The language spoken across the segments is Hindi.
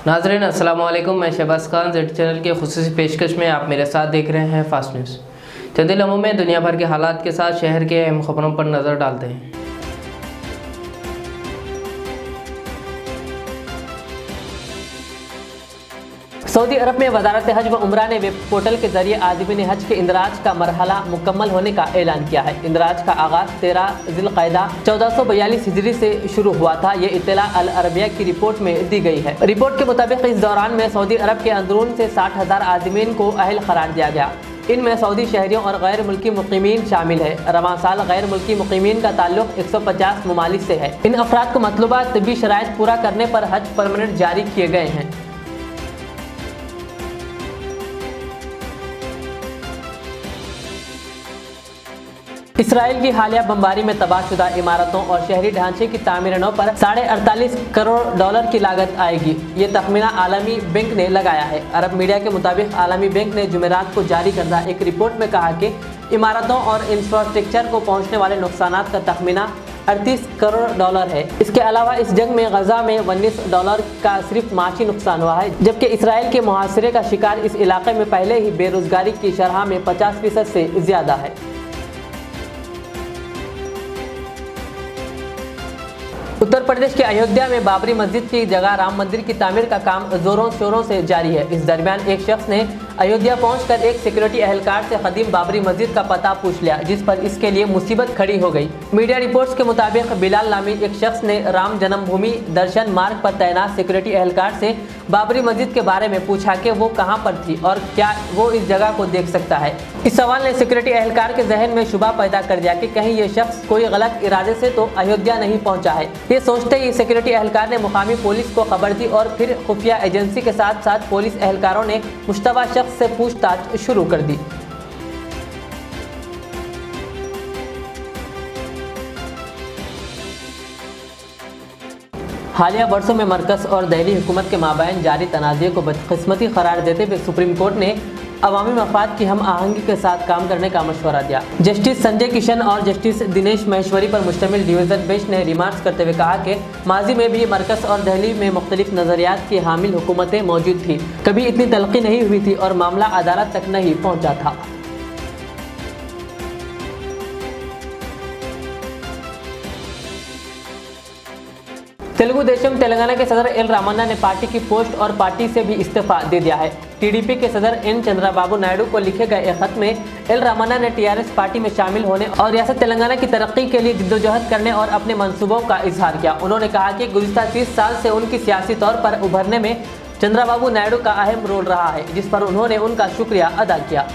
नाज़रीन अस्सलाम वालेकुम, मैं शहबाज खान जेड चैनल के खुसूसी पेशकश में आप मेरे साथ देख रहे हैं फास्ट न्यूज़। चंद लम्हों में दुनिया भर के हालात के साथ शहर के अहम खबरों पर नज़र डालते हैं। सऊदी अरब में वजारत हज व उम्रा ने वेब पोर्टल के जरिए आज़िमीन हज के इंदराज का मरहला मुकम्मल होने का ऐलान किया है। इंदराज का आगाज़ 13 ज़िलक़ाइदा 1442 हिजरी से शुरू हुआ था। ये इत्तला अल अरबिया की रिपोर्ट में दी गई है। रिपोर्ट के मुताबिक इस दौरान में सऊदी अरब के अंदरून से 60,000 आज़िमीन को अहल करार दिया गया। इनमें सऊदी शहरियों और गैर मुल्की मुक़ीमीन शामिल है। रवां साल गैर मुल्की मुक़ीमीन का ताल्लुक 150 ममालिक से है। इन अफराद को मतलूबा तिब्बी शराइत पूरा करने पर हज परमानेंट जारी किए गए हैं। इसराइल की हालिया बमबारी में तबाहशुदा इमारतों और शहरी ढांचे की तामीरों पर $48 करोड़ की लागत आएगी। ये तखमीना आलमी बैंक ने लगाया है। अरब मीडिया के मुताबिक आलमी बैंक ने जुमेरात को जारी करदा एक रिपोर्ट में कहा कि इमारतों और इंफ्रास्ट्रक्चर को पहुँचने वाले नुकसानात का तखमीना $38 करोड़ है। इसके अलावा इस जंग में गजा में $19 का सिर्फ माशी नुकसान हुआ है, जबकि इसराइल के मुहासरे का शिकार इस इलाके में पहले ही बेरोजगारी की शरह में 50% से ज्यादा है। उत्तर प्रदेश के अयोध्या में बाबरी मस्जिद की जगह राम मंदिर की तामीर का काम जोरों शोरों से जारी है। इस दरमियान एक शख्स ने अयोध्या पहुंचकर एक सिक्योरिटी एहलकार से कदीम बाबरी मस्जिद का पता पूछ लिया, जिस पर इसके लिए मुसीबत खड़ी हो गई। मीडिया रिपोर्ट्स के मुताबिक बिलाल नामी एक शख्स ने राम जन्मभूमि दर्शन मार्ग पर तैनात सिक्योरिटी एहलकार से बाबरी मस्जिद के बारे में पूछा कि वो कहाँ पर थी और क्या वो इस जगह को देख सकता है। इस सवाल ने सिक्योरिटी एहलकार के जहन में शुबा पैदा कर दिया कि कहीं ये शख्स कोई गलत इरादे से तो अयोध्या नहीं पहुंचा है। ये सोचते ही सिक्योरिटी एहलकार ने मुकामी पुलिस को खबर दी और फिर खुफिया एजेंसी के साथ साथ पुलिस एहलकारों ने मुश्तबा शख्स से पूछताछ शुरू कर दी। हालिया वर्षों में मरकज़ और दिल्ली हुकूमत के माबैन जारी तनाज़े को बदकिस्मती करार देते हुए सुप्रीम कोर्ट ने अवामी मफाद की हम आहंगी के साथ काम करने का मशवरा दिया। जस्टिस संजय किशन और जस्टिस दिनेश महेश्वरी पर मुश्तमिल डिवीज़न बेंच ने रिमार्क्स करते हुए कहा कि माजी में भी मरकज़ और दिल्ली में मुख्तलिफ नज़रियात की हामिल हुकूमतें मौजूद थी, कभी इतनी तलक़ी नहीं हुई थी और मामला अदालत तक नहीं पहुँचा था। तेलुगु देशम तेलंगाना के सदर एल रामन्ना ने पार्टी की पोस्ट और पार्टी से भी इस्तीफा दे दिया है। टीडीपी के सदर एन चंद्रबाबू नायडू को लिखे गए एक खत में एल रामन्ना ने टीआरएस पार्टी में शामिल होने और रियासत तेलंगाना की तरक्की के लिए जिद्दोजहद करने और अपने मंसूबों का इजहार किया। उन्होंने कहा कि गुज़िश्ता 30 साल से उनकी सियासी तौर पर उभरने में चंद्रबाबू नायडू का अहम रोल रहा है, जिस पर उन्होंने उनका शुक्रिया अदा किया।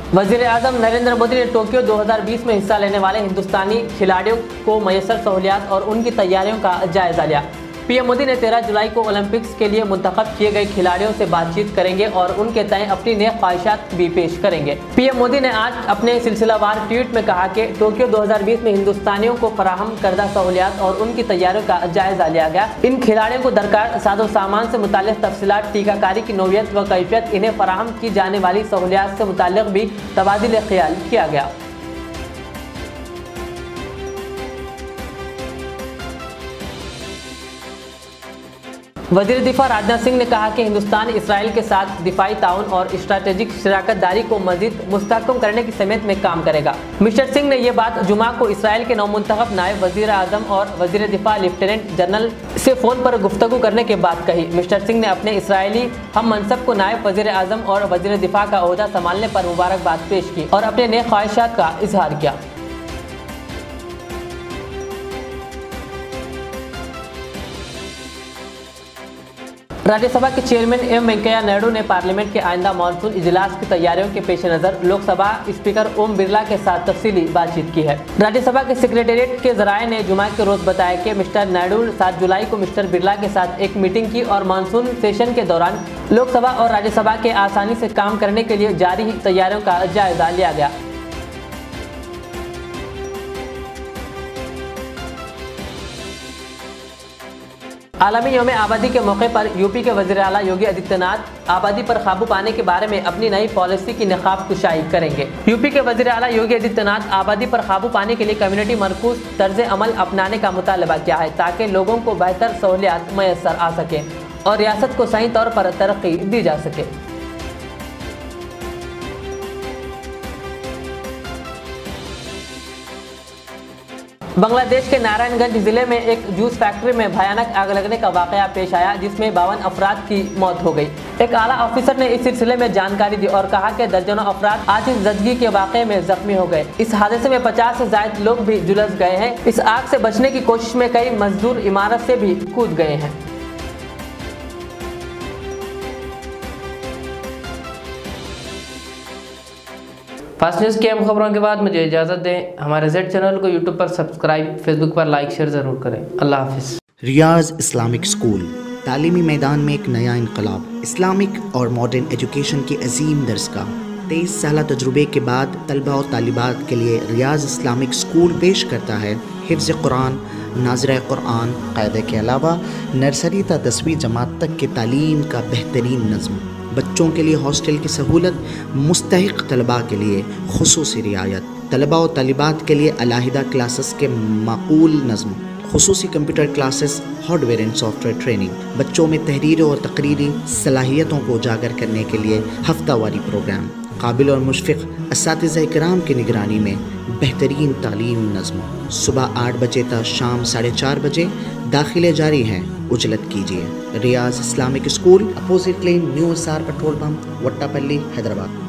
वज़ीर आज़म नरेंद्र मोदी ने टोक्यो 2020 में हिस्सा लेने वाले हिंदुस्तानी खिलाड़ियों को मयसर सहूलियात और उनकी तैयारियों का जायजा लिया। पीएम मोदी ने 13 जुलाई को ओलंपिक्स के लिए मुंतखब किए गए खिलाड़ियों से बातचीत करेंगे और उनके तय अपनी नेक ख्वाहिशात भी पेश करेंगे। पीएम मोदी ने आज अपने सिलसिलावार ट्वीट में कहा कि टोक्यो 2020 में हिंदुस्तानियों को फराहम करदा सहूलियात और उनकी तैयारियों का जायजा लिया गया। इन खिलाड़ियों को दरकार साजो सामान से मुताल्लिक़ तफसीलात, टीकाकारी की नौयत व कैफियत, इन्हें फराहम की जाने वाली सहूलियात से मुताल्लिक़ भी तबादिल ख्याल किया गया। वज़ीर दिफा राजनाथ सिंह ने कहा कि हिंदुस्तान इसराइल के साथ दिफाई ताउन और स्ट्रैटेजिक शराकतदारी को मज़ीद मुस्तहकम करने की समेत में काम करेगा। मिस्टर सिंह ने ये बात जुमा को इसराइल के नौमुंतखब नायब वज़ीर आज़म और वज़ीर दिफा लेफ्टिनेंट जनरल से फ़ोन पर गुफ्तगू करने के बाद कही। मिस्टर सिंह ने अपने इसराइली हम मनसब को नायब वज़ीर आज़म और वज़ीर दिफा का ओहदा संभालने पर मुबारकबाद पेश की और अपने नेक ख्वाहिशात का इजहार किया। राज्यसभा के चेयरमैन एम वेंकैया नायडू ने पार्लियामेंट के आइंदा मानसून इजलास की तैयारियों के पेश नज़र लोकसभा स्पीकर ओम बिरला के साथ तफसीली बातचीत की है। राज्यसभा के सेक्रेटेरिएट के जराये ने जुमा के रोज बताया कि मिस्टर नायडू 7 जुलाई को मिस्टर बिरला के साथ एक मीटिंग की और मानसून सेशन के दौरान लोकसभा और राज्यसभा के आसानी से काम करने के लिए जारी तैयारियों का जायजा लिया गया। आलमी यौम आबादी के मौके पर यूपी के वज़ीर आला योगी आदित्यनाथ आबादी पर काबू पाने के बारे में अपनी नई पॉलिसी की नकाब कुशाई करेंगे। यूपी के वज़ीर आला योगी आदित्यनाथ आबादी पर काबू पाने के लिए कम्युनिटी मरकूज तर्ज अमल अपनाने का मुतालबा किया है ताकि लोगों को बेहतर सहूलियात मैसर आ सके और रियासत को सही तौर पर तरक्की दी जा सके। बांग्लादेश के नारायणगंज जिले में एक जूस फैक्ट्री में भयानक आग लगने का वाकया पेश आया जिसमें 52 अफराद की मौत हो गई। एक आला ऑफिसर ने इस सिलसिले में जानकारी दी और कहा कि दर्जनों अफराद आतिशज़दगी के वाकये में जख्मी हो गए। इस हादसे में 50 से ज्यादा लोग भी झुलस गए हैं। इस आग से बचने की कोशिश में कई मजदूर इमारत से भी कूद गए हैं। फास्ट न्यूज़ की अहम खबरों के बाद मुझे इजाज़त दें। हमारे जेड चैनल को यूट्यूब पर सब्सक्राइब, फेसबुक पर लाइक शेयर ज़रूर करें। अल्लाह हाफिज़। रियाज इस्लामिक स्कूल तालीमी मैदान में एक नया इनकलाब। इस्लामिक और मॉडर्न एजुकेशन की अजीम दरसगाह। 23 साल तजुर्बे के बाद तलबा और तालिबात के लिए रियाज इस्लामिक स्कूल पेश करता है हिफ्ज़ कुरान, नाज़िरा कुरान क़ायदे के अलावा नर्सरी ता 10वीं जमात तक की तालीम का बेहतरीन नज़्म। बच्चों के लिए हॉस्टल की सहूलत, मुस्तहिक़ तलबा के लिए खुसूसी रियायत, तलबा और तालिबात के लिए अलहदा क्लासेस के माकूल नज़्म, खुसूसी computer classes, hardware and software training, बच्चों में तहरीरी और तकरीरी सलाहियतों को उजागर करने के लिए हफ्तावारी प्रोग्राम, काबिल और मुशफ़िक़ असातिज़ा इकराम की निगरानी में बेहतरीन तालीम नज़्म। सुबह 8 बजे तक शाम 4:30 बजे दाखिले जारी हैं। उजलत कीजिए। Riyaz Islamic school, opposite lane, new SR petrol pump, Vattapalli, Hyderabad.